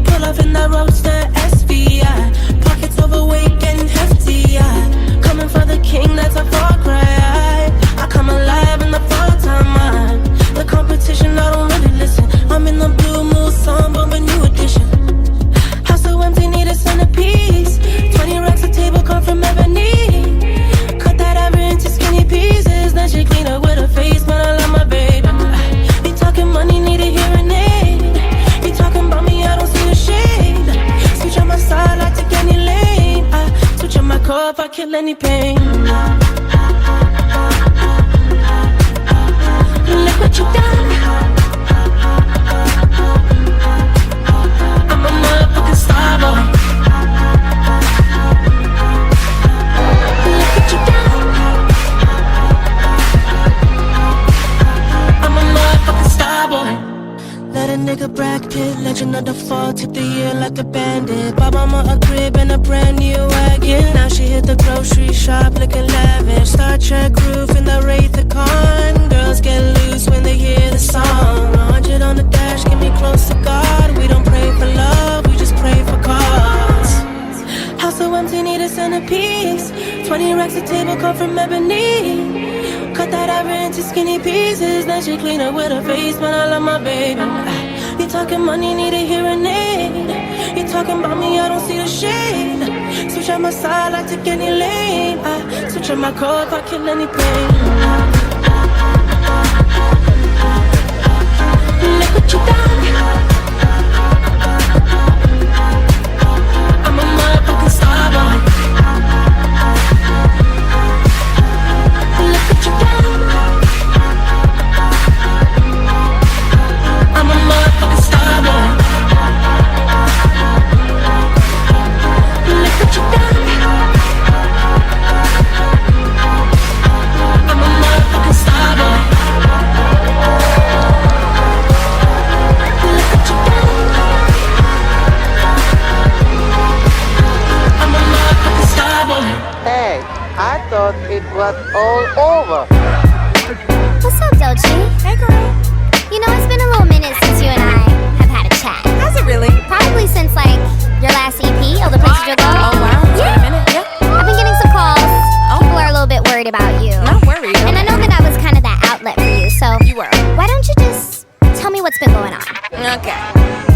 Pull off in the roadster SVI, pockets overweight. car if I kill any pain. Look what you done. I'm a motherfucking star boy. Look what you done. I'm a motherfucking star boy. Let a nigga Brad Pitt, legend of the fall, tip the year like a bandit. Bought mama a crib and a brand new wagon. Now she hit the grocery shop looking lavish. Star Trek roof in the Wraith the Con. Girls get loose when they hear the song. 100 on the dash, get me close to God. We don't pray for love, we just pray for cause. House so empty, need a centerpiece. 20 racks of table come from ebony. Cut that ever into skinny pieces. Then she clean up with her face, but I love my baby. You talking money, need a hearing aid. You talking about me, I don't see the shade. Switch on my side, I take any lane. I switch on my car if I kill any pain. Look what you done. I'm a motherfucking star boy. Look what you done. I'm a motherfucking star boy. Look what you done. I'm a motherfucking star boy. Look what you done. I'm a motherfucking star boy. Hey, I thought it was all over. What's up, Doechii? Hey, girl. You know, it's been a little minute since you and I have had a chat. Has it really? Probably since, like, your last EP, All the Places You'll Go. Oh, wow. It's been a minute. Yeah. I've been getting some calls. People are a little bit worried about you. Not worried. And I know that I was kind of that outlet for you, so You were. why don't you just tell me what's been going on? Okay.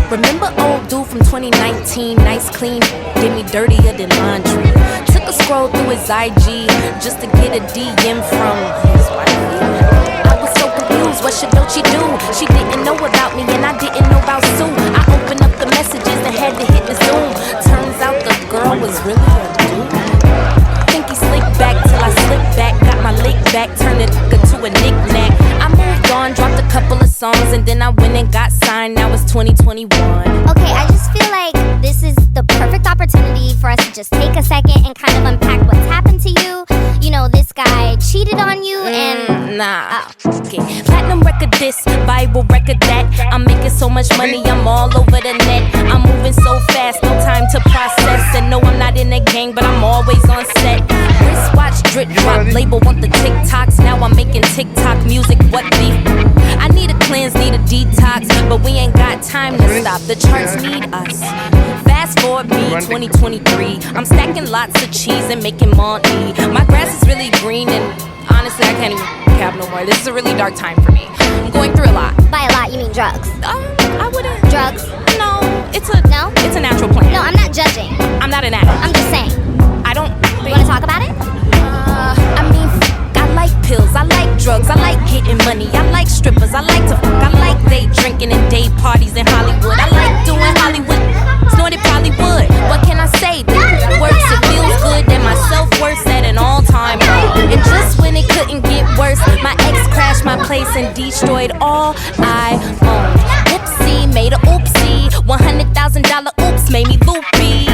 Remember old dude from 2019, nice clean, did me dirtier than laundry. Took a scroll through his IG just to get a DM from his wife. I was so confused, what should Doechii do? She didn't know about me and I didn't know about Sue. I opened up the messages and had to hit the Zoom. Turns out the girl was really a dude. Think he slicked back till I slipped back. Got my lick back, turned it to a knick-knack. I moved on, dropped a couple of songs, and then I went and got signed. Now it's 2021. Okay, I just feel like this is the perfect opportunity for us to just take a second and kind of unpack what's happened to you. You know, this guy cheated on you and... Nah. Okay. Platinum record this, Bible record that. I'm making so much money, I'm all over the net. I'm moving so fast, no time to process. And no, I'm not in the gang, but I'm always on set. Wristwatch, drip drop, label want the TikToks. Now I'm making TikTok music, what beef? I need a cleanse, need a detox, but we ain't got time to stop. The charts need us. Fast forward me, 2023. I'm stacking lots of cheese and making money. My grass is really green and honestly, I can't even cap no more. This is a really dark time for me. I'm going through a lot. By a lot, you mean drugs? I wouldn't. Drugs? No, it's No? a natural plan. No, I'm not judging. I'm not an addict. I'm just saying. I don't. You wanna talk about it? I mean, I like pills, I like drugs, I like getting money, I like strippers, I like to fuck, I like day drinking and day parties in Hollywood. I like doing Hollywood, snorted Bollywood. What can I say? It works, it feels good, and my self-worth's at an all-time low. And just when it couldn't get worse, my ex crashed my place and destroyed all I owned. Oopsie, made a oopsie, $100,000 oops made me loopy.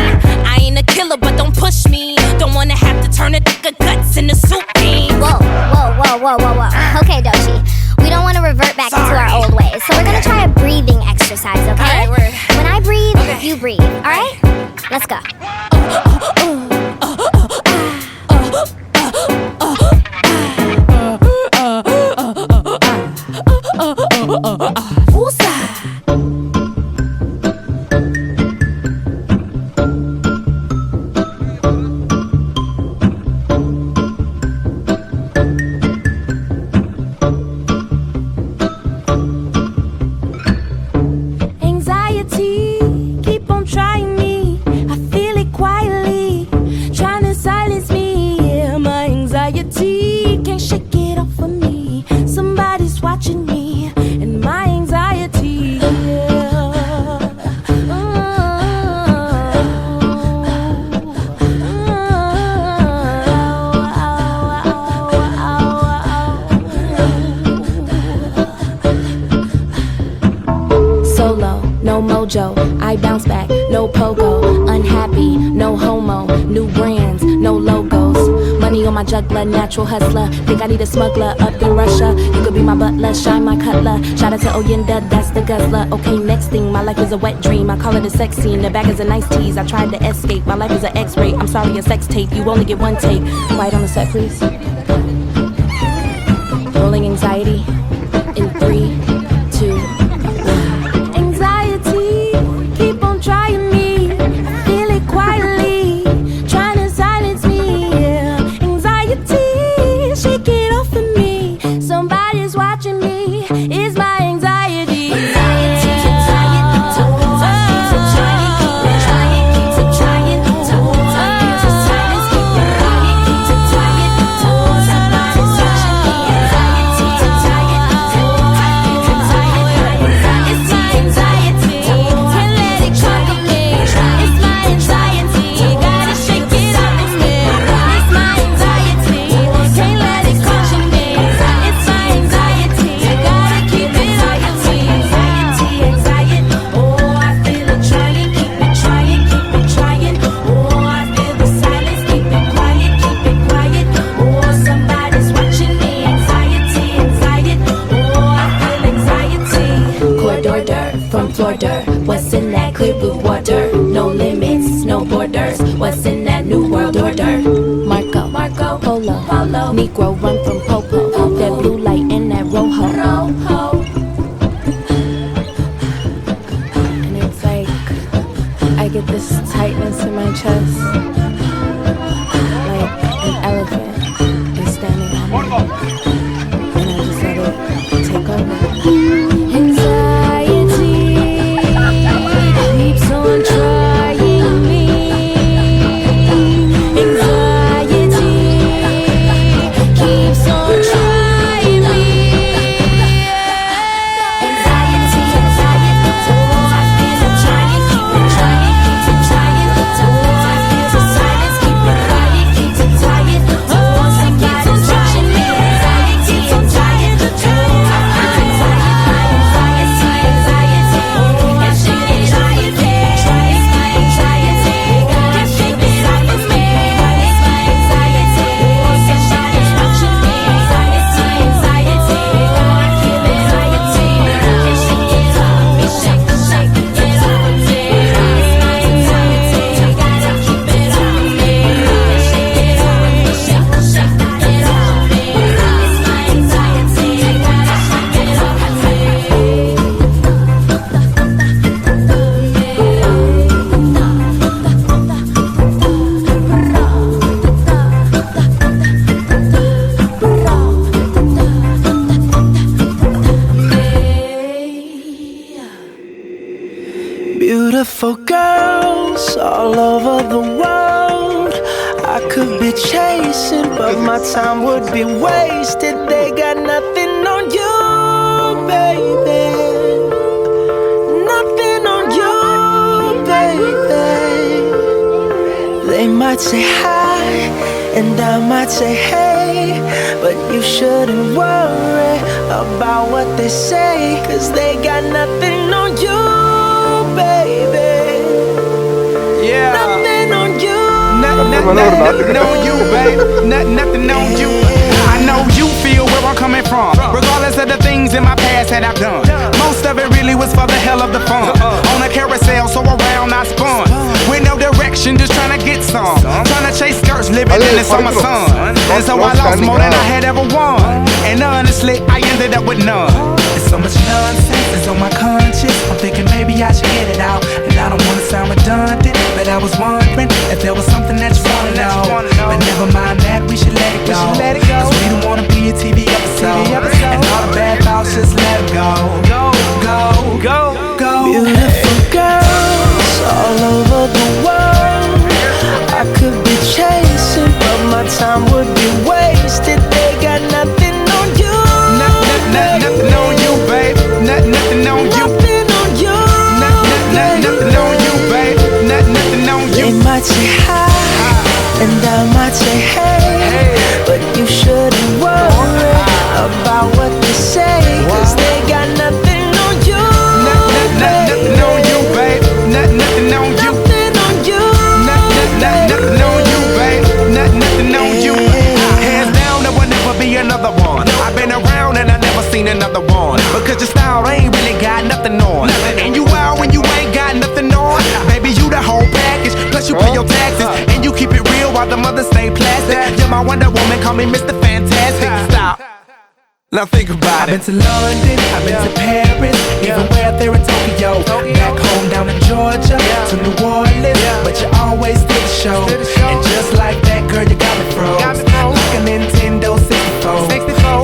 I ain't a killer, but don't push me. Don't wanna have to turn a nigga guts into soup beans. Whoa. Okay, Doechii. We don't want to revert back into our old ways, so we're gonna try a breathing exercise, okay? Alright, word. When I breathe, Okay. you breathe, alright? Let's go. Anxiety, keep on trying me. I feel it quietly. no pogo. Unhappy, no homo. New brands, no logos. Money on my juggler, natural hustler. Think I need a smuggler up in Russia. You could be my butler, shine my cutler. Shout out to Oyenda, that's the guzzler. Okay, next thing, my life is a wet dream. I call it a sex scene, the back is a nice tease. I tried to escape, my life is an X-ray. I'm sorry, a sex tape, you only get one take. Quiet on the set, please. Rolling anxiety in 3, 2, 1. Anxiety, keep on trying me. Feel it quietly, trying to silence me. Yeah. Anxiety, shake it off of me. Somebody's watching me. It's my anxiety. Anxiety, anxiety, to trying, keep trying, keep trying, to silence, keep it quiet, keep trying, somebody's watching me. What's in that clear blue water? No limits, no borders. What's in that new world order? Marco, Polo, Negro run from Popo. That blue light in that Rojo. And it's like I get this tightness in my chest, like an elephant is standing on me, and I just let it take over. Beautiful girls all over the world I could be chasing, but my time would be wasted. They got nothing on you, baby. Nothing on you, baby. They might say hi, and I might say hey, but you shouldn't worry about what they say, 'cause they got nothing on you, baby. Yeah. Nothing on you. Nothing on you, babe. Nothing on you. I know you feel where I'm coming from, regardless of the things in my past that I've done. Most of it really was for the hell of the fun. On a carousel, so around I spun. With no direction, just trying to get some. Trying to chase skirts, living in the summer sun. And so I lost more than I had ever won. And honestly, I ended up with none. There's so much nonsense that's on my conscience. I'm thinking maybe I should get it out. And I don't wanna sound redundant, but I was wondering if there was something that you wanna know. But never mind that, we should let it go. 'Cause we don't wanna be a TV episode. And all the bad thoughts, just let them go. Go. Beautiful girls all over the world I could be chasing, but my time would be wasted. They got nothing on you. Nothing on you, babe. Nothing on you. Nothing on you. Nothing on you, babe. Nothing on you. They might say hi, you pay your taxes, and you keep it real while the mothers stay plastic. You're my Wonder Woman, call me Mr. Fantastic. Stop. Now think about it. I've been to London, I've been to Paris, even where there in Tokyo. Back home down in Georgia, to New Orleans, but you always did the show. And just like that, girl, you got me froze, like a Nintendo 64.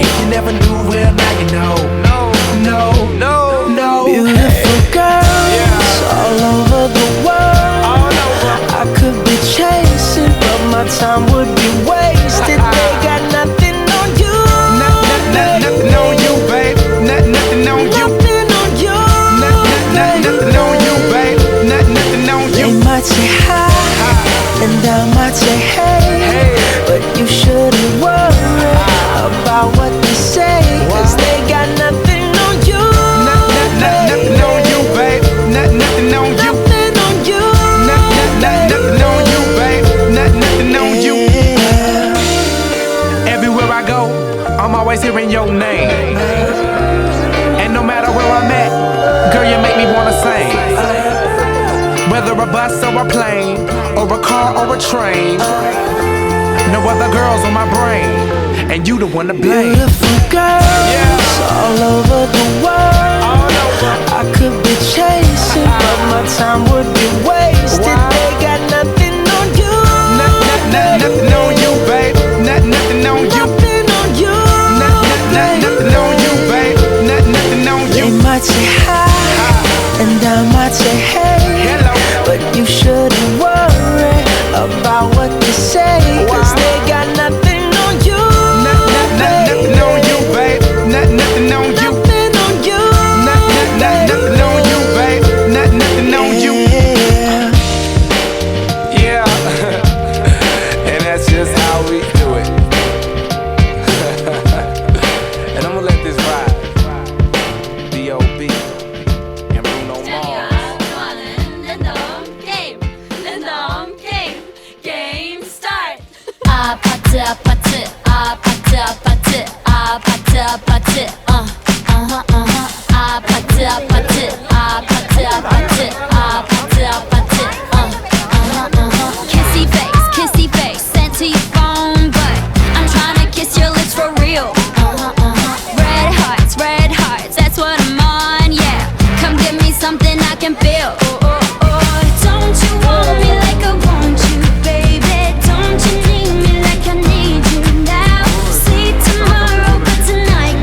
If you never knew, well, now you know. No. Beautiful girls all over the world. I could be chasing, but my time would be wasted. They got nothing on you. Nothing on you, babe. Nothing on you. Nothing on you. Nothing on you, babe. Nothing on you. They might say hi, and I might say hey, but you shouldn't worry about what they say, 'cause they got nothing on you. Nothing on you, babe. Nothing on you. Nothing on you. Nothing on you, babe. Nothing on you. Everywhere I go, I'm always hearing your name. And no matter where I'm at, girl, you make me wanna sing. Whether a bus or a plane, or a car or a train, no other girls on my brain, and you the one to blame. Beautiful girls all over the world. I could be chasing, but my time would be wasted. They got nothing on you. Nothing on you, babe. Nothing on you. Nothing on you. Nothing on you, babe. Nothing on you. They might say hi, and I might say hey, but you shouldn't worry about what they say, 'cause they got nothing on you. Nothing on you, babe. Nothing on you. Nothing on you. Nothing on you, babe. Nothing on you. Yeah. And that's just how we do it. And I'm gonna let this ride. B.O.B. and Bruno Mars. Game start. 아파트 아파트 아파트 아파트 아파트 kissy face sent to your phone, but I'm trying to kiss your lips for real. Red hearts, that's what I'm on, yeah. Come give me something I can feel. Don't you want me like I want you, baby? Don't you need me like I need you now? See tomorrow, but tonight,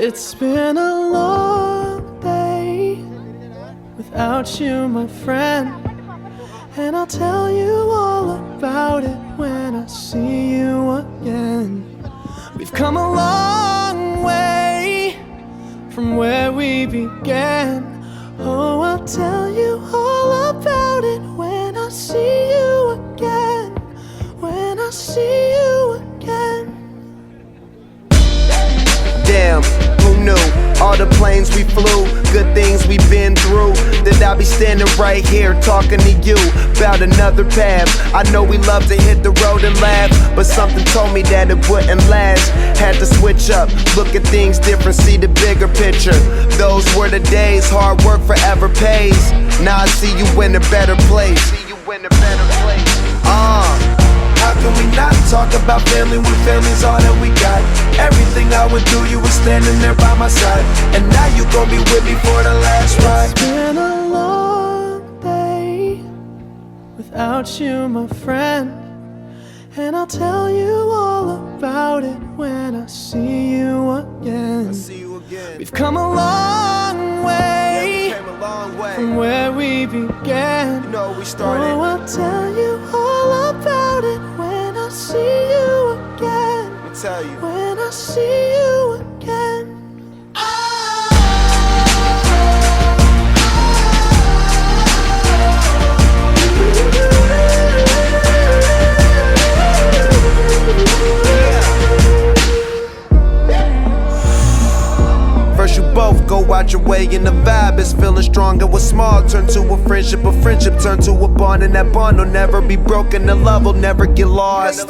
It's been a long day without you, my friend, and I'll tell you all about it when I see you again. We've come a long way from where we began. Oh, I'll tell you all about it when I see you again. When I see you again. Damn, who knew? All the planes we flew, good things we've been through, that I'll be standing right here talking to you about another path. I know we love to hit the road and laugh, but something told me that it wouldn't last. Had to switch up, look at things different, see the bigger picture. Those were the days, hard work forever pays. Now I see you in a better place. How can we not talk about family when family's all that we got? Everything I went through, you were standing there by my side, and now you gon' be with me for the last ride. It's been a long day without you, my friend, and I'll tell you all about it when I see you again. We've come a long way, from where we began. You know we started. Oh, I'll tell you all about it when I see you again. Let me tell you. When I see you again. First you both go out your way and the vibe is feeling strong, and what's small turn to a friendship turn to a bond, and that bond will never be broken, the love will never get lost.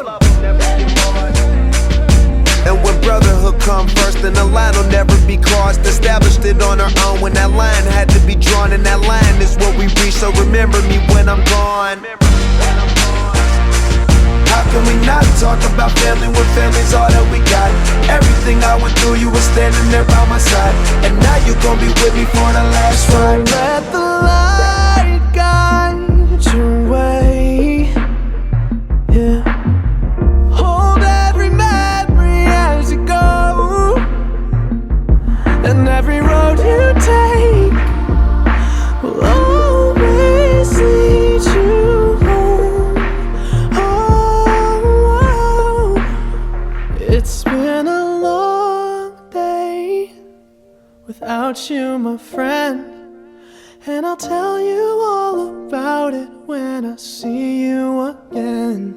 And when brotherhood come first, then the line will never be crossed. Established it on our own when that line had to be drawn, and that line is what we reach, so remember me when I'm gone. How can we not talk about family when family's all that we got? Everything I went through, you were standing there by my side, and now you gon' be with me for the last ride. Let the light guide your way. Yeah. Hold every memory as you go, and every road you take will always lead you home. Oh, it's been a long day without you, my friend, and I'll tell you all about it when I see you again.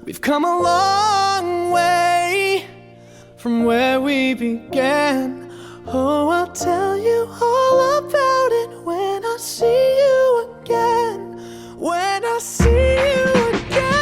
We've come a long way from where we began. Oh, I'll tell you all about it when I see you again. When I see you again.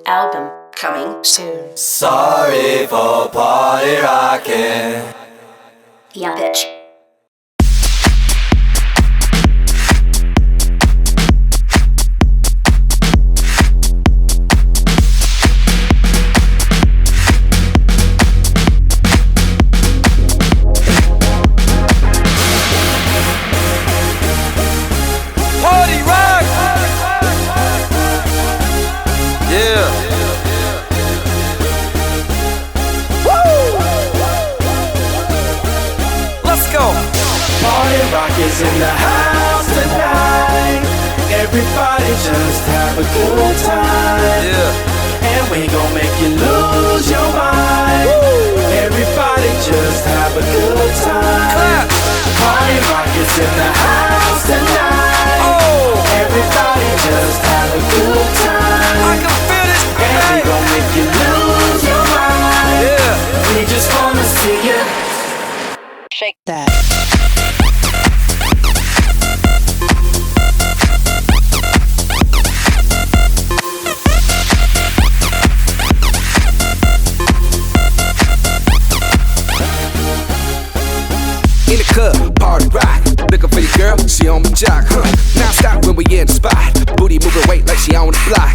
Album coming soon. Sorry for party rocking. Yeah, bitch. Party rock! Yeah. Let's go. Party rock is in the house tonight. Everybody just have a good time. Yeah. And we gon' make you lose your mind. Everybody just have a good time. Clap. Party rock is in the house tonight. Oh. Everybody just have a good time. I can feel this, And we baby. gon' make you lose your mind. Yeah. We just wanna see you Shake that. In the club, party rock. Looking for your girl, She on my jock, Now stop when we in the spot. Booty moving weight like she on the block.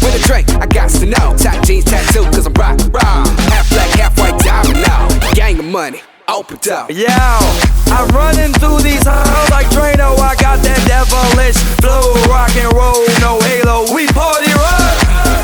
With a drink, I got to know. Tight jeans tattoo, cause I'm rock, raw. Half black, half white diamond now. Gang of money, open up. Yo, I'm running through these halls like Drano. I got that devilish flow, rock and roll, no halo. We party rock.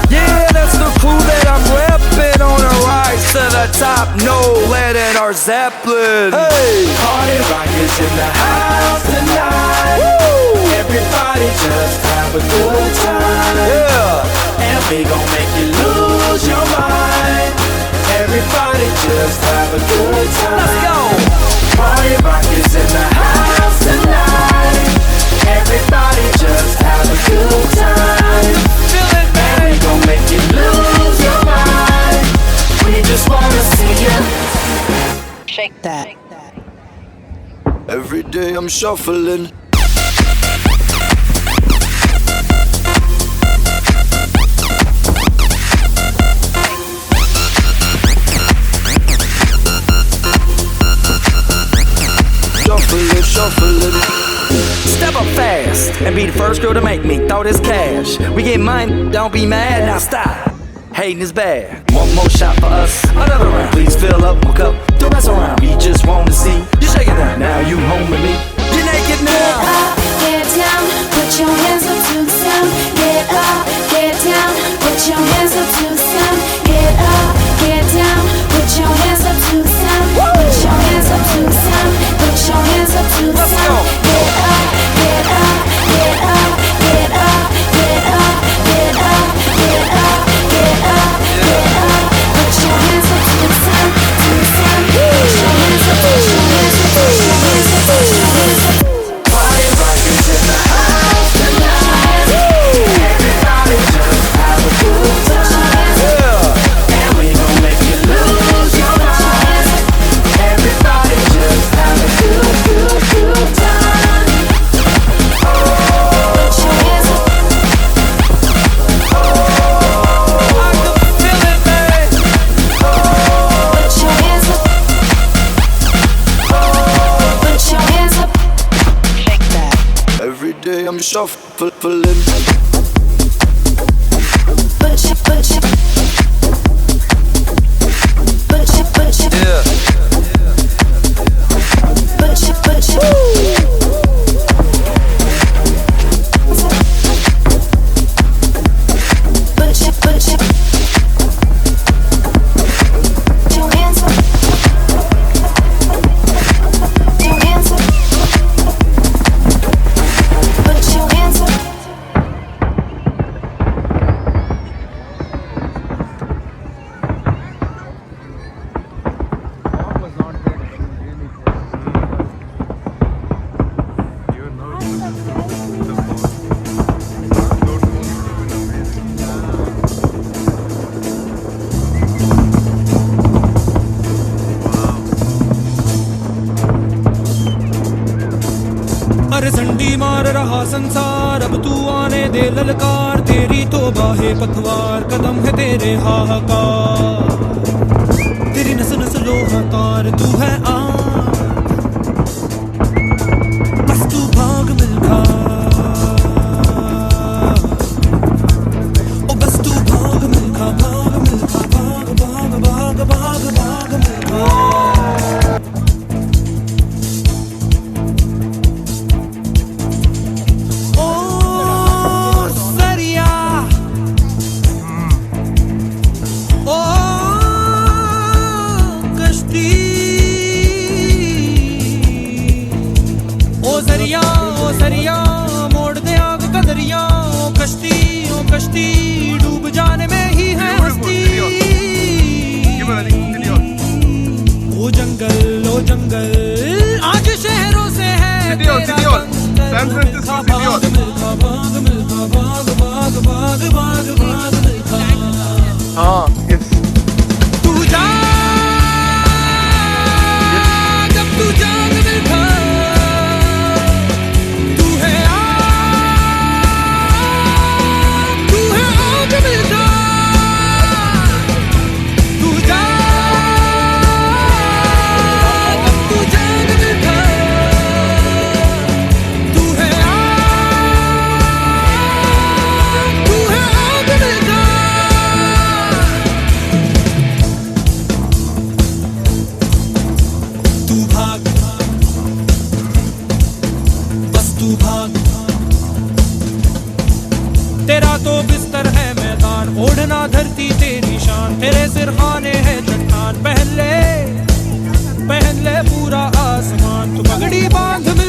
Yeah, that's the crew that I'm reppin' on a rise to the top. No lead in our Zeppelin. Hey, Party rock is in the house tonight. Woo! Everybody just have a good time. yeah. And we gon' make you lose your mind. Everybody just have a good time. Let's go. Party rock is in the house tonight. Everybody just have a good time. Feel it, And we gon' make you lose your mind. We just wanna see you Shake that. Every day I'm shuffling. Shuffling. Step up fast and be the first girl to make me throw this cash. We get mine, don't be mad, now stop. Hating is bad. One more shot for us, another round. Please fill up my cup, don't mess around. We just wanna see you shake it down. Now you home with me, you're naked now. Get up, get down, put your hands up to the sound. Get up, get down, put your hands up to the sound. Get up, get down, put your hands up to the sound. Put your hands up to the sound. Put your hands up to the Let's go. sound. Get up, get up, get up, get up, get up, get up, get up, get up, get up. Put your hands up to the sound, to the sound. Put your hands up, put your hands up, put your hands up, put your hands up. Party rock is in the house tonight. Everybody just have a good time. And we gon' make you lose your mind. Everybody just have a good time. Put your hands up. I can feel it, babe. Put your hands up. Put your hands up. Shake that. Every day I'm shuffling. Put your, put your, put your, put your, Yeah. put your, put your. Put your, put your. Put your hands up. Put your hands up. Put your hands up. अरे sundry मार रहा संसार अब तू आने दे ललकार तेरी तोबा है पतवार कदम है तेरे हाहाकार तेरी नस नस लोहाकार तू है बस तू भाग मिलखा ओ बस तू भाग मिलखा भाग मिलखा भाग भाग भाग भाग भाग मिलखा कश्ती डूब जाने में ही है हस्ती ओ जंगल आज शहरों से है तेरा बंधन भाग मिल्खा भाग मिल्खा भाग भाग भाग भाग भाग मिल्खा तू जा जब तू जाग मिल्खा पगड़ी बांध में